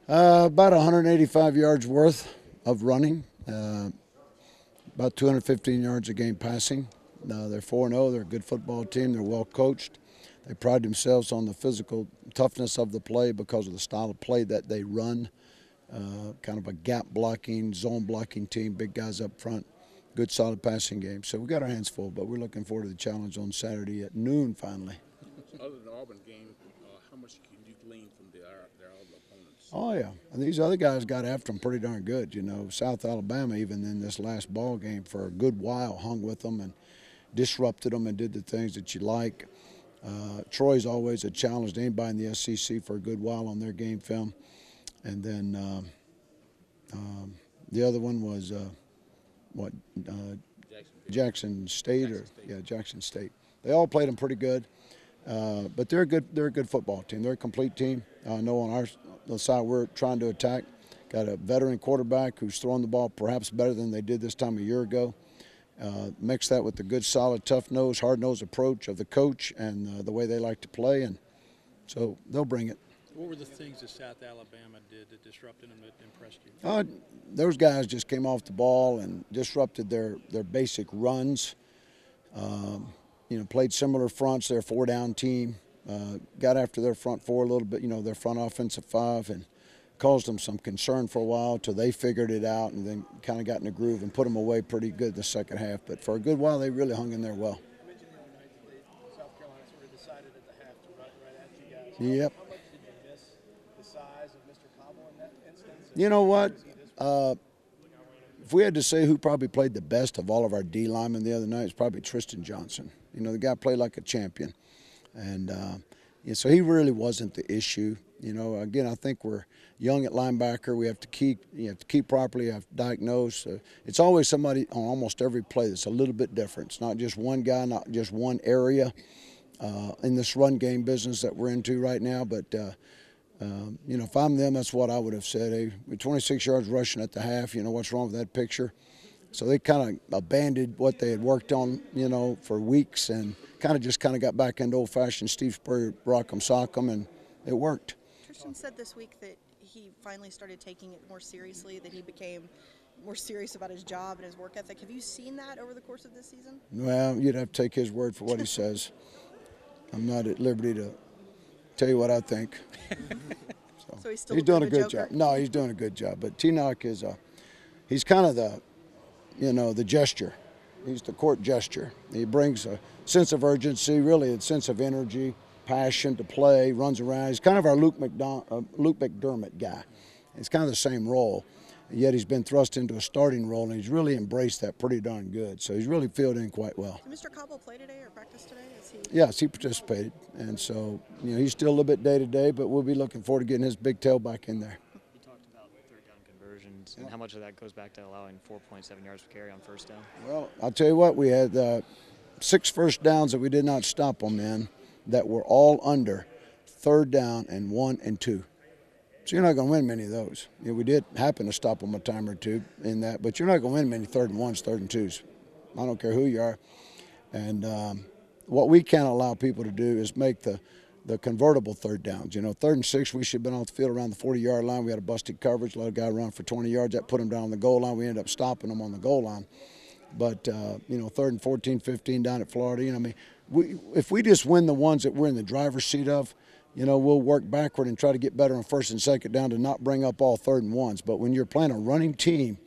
About 185 yards worth of running, about 215 yards a game passing. They're 4-0. They're a good football team. They're well coached. They pride themselves on the physical toughness of the play because of the style of play that they run. Kind of a gap blocking, zone blocking team, big guys up front, good solid passing game. So we got our hands full, but we're looking forward to the challenge on Saturday at noon finally. Other than the Auburn game, how much can you glean from their other opponents? Oh, yeah. And these other guys got after them pretty darn good. You know, South Alabama, even in this last ball game, for a good while, hung with them and disrupted them and did the things that you like. Troy's always a challenge to anybody in the SEC for a good while on their game film. And then the other one was, Jackson State. Jackson State. They all played them pretty good. But they're a good football team. They're a complete team. I know on our side we're trying to attack. Got a veteran quarterback who's throwing the ball perhaps better than they did this time a year ago. Mix that with the good, solid, tough-nosed, hard-nosed approach of the coach and the way they like to play, and so they'll bring it. What were the things that South Alabama did that disrupted them that impressed you? Those guys just came off the ball and disrupted their basic runs. Played similar fronts. They're a four-down team. Got after their front four a little bit, their front offensive five, and caused them some concern for a while till they figured it out and then kind of got in the groove and put them away pretty good the second half. But for a good while, they really hung in there well. You mentioned the other night that South Carolina sort of decided at the half to run right at you guys. Yep. How much did you miss the size of Mr. Cobble in that instance? You know what? If we had to say who probably played the best of all of our D linemen the other night, it's probably Tristan Johnson. The guy played like a champion. And so he really wasn't the issue. Again, I think we're young at linebacker. We have to keep properly, you have to diagnose. It's always somebody on almost every play that's a little bit different. It's not just one guy, not just one area in this run game business that we're into right now. But, if I'm them, that's what I would have said. Hey, with 26 yards rushing at the half, what's wrong with that picture? So they kind of abandoned what they had worked on, for weeks and kind of got back into old-fashioned Steve Spurrier, rock 'em, sock 'em, and it worked. Tristan said this week that he finally started taking it more seriously, that he became more serious about his job and his work ethic. Have you seen that over the course of this season? Well, you'd have to take his word for what he says. I'm not at liberty to tell you what I think. So he's still he's doing a good joker? job. No, he's doing a good job. But T-Knock is he's kind of the gesture. He's the court gesture. He brings a sense of urgency, really a sense of energy, passion to play, runs around. He's kind of our Luke McDermott guy. It's kind of the same role, yet he's been thrust into a starting role, and he's really embraced that pretty darn good. So he's really filled in quite well. Did Mr. Cobble play today or practice today? Yes, he participated, and so he's still a little bit day-to-day, but we'll be looking forward to getting his big tail back in there. You talked about third down conversions, and how much of that goes back to allowing 4.7 yards per carry on first down? Well, I'll tell you what, we had 6 first downs that we did not stop them in that were all under third down and 1 and 2. So you're not going to win many of those. We did happen to stop them a time or two in that, but you're not going to win many third and 1s, third and 2s. I don't care who you are. And what we can't allow people to do is make the convertible third downs. 3rd and 6, we should have been off the field around the 40-yard line. We had a busted coverage, let a guy run for 20 yards. That put him down on the goal line. We ended up stopping him on the goal line. But, 3rd and 14, 15 down at Florida, if we just win the ones that we're in the driver's seat of, we'll work backward and try to get better on 1st and 2nd down to not bring up all 3rd and 1s. But when you're playing a running team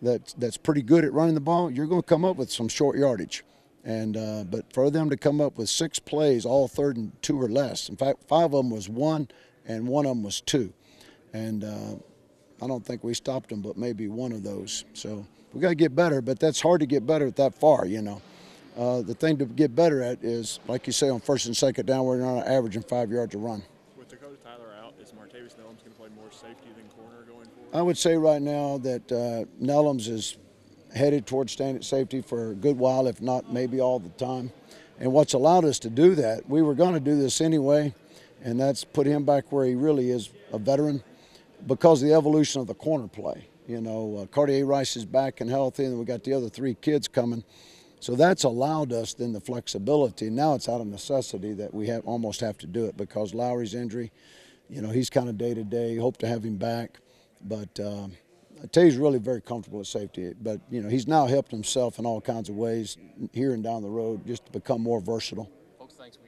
that's pretty good at running the ball, you're going to come up with some short yardage. And but for them to come up with 6 plays, all 3rd and 2 or less. In fact, 5 of them was 1, and 1 of them was 2. And I don't think we stopped them, but maybe 1 of those. So we got to get better, but that's hard to get better at that far, The thing to get better at is, like you say, on 1st and 2nd down, we're not averaging 5 yards a run. With Dakota Tyler out, is Martavis Nellums going to play more safety than corner going forward? I would say right now that Nellums is headed towards staying at safety for a good while, if not maybe all the time. And what's allowed us to do that, we were going to do this anyway, and that's put him back where he really is a veteran because of the evolution of the corner play. Cartier Rice is back and healthy, and we got the other 3 kids coming. So that's allowed us then the flexibility. Now it's out of necessity that we almost have to do it because Lowry's injury You know, he's kind of day to day. Hope to have him back, but I tell you, he's really very comfortable at safety. But you know, he's now helped himself in all kinds of ways here and down the road just to become more versatile. Folks, thanks.